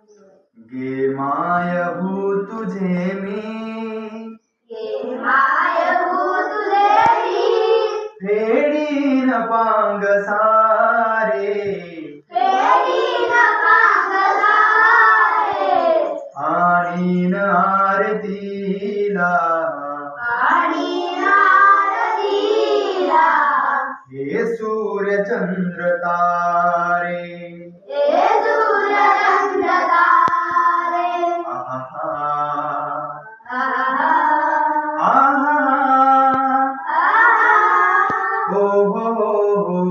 गे माय भू तुझे मी फेडीन पांग सारे आणीन आरतीला हे सूर्य चंद्र तारे आहा आहा हो हो हो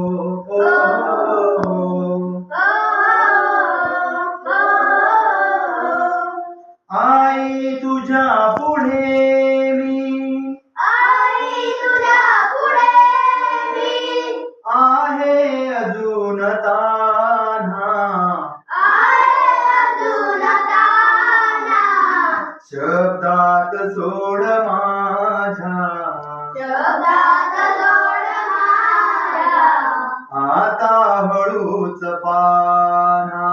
आई तुझ्या पुढे मी आहे अजून तान्हा शब्दात सोड माझ्या आता हळूच पाना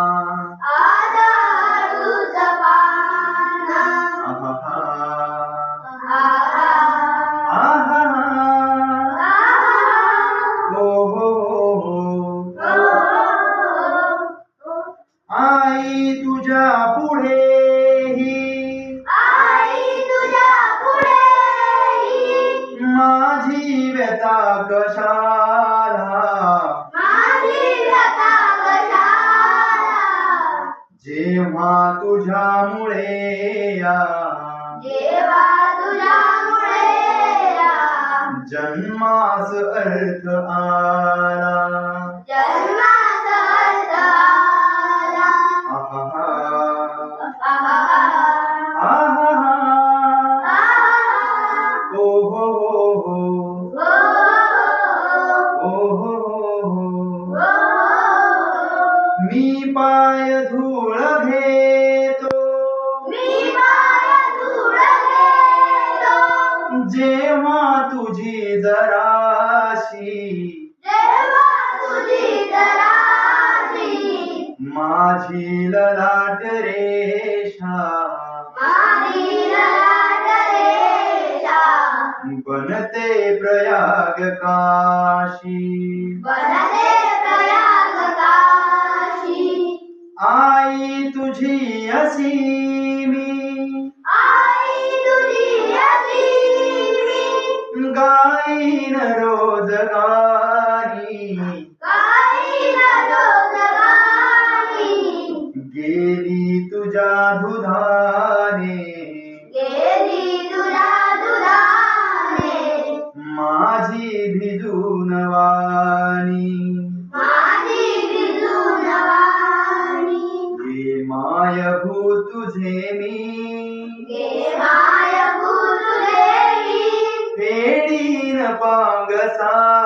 आहा हो हो आई तुझ्या पुढेही माझी व्यथा कशाला जेव्हा तुझ्यामुळे या जन्मास अर्थ आला हो हो मी पाय धूळ घेतो जेव्हा तुझी जराशी माझी ललाट रेषा बनते प्रयाग काशी आई तुझी असी मी गाईन रोजगारी गेली तुझ्या दुधाने माझी भिजून वाणी गे माय भू तुझे मी फेडीन पांग सारे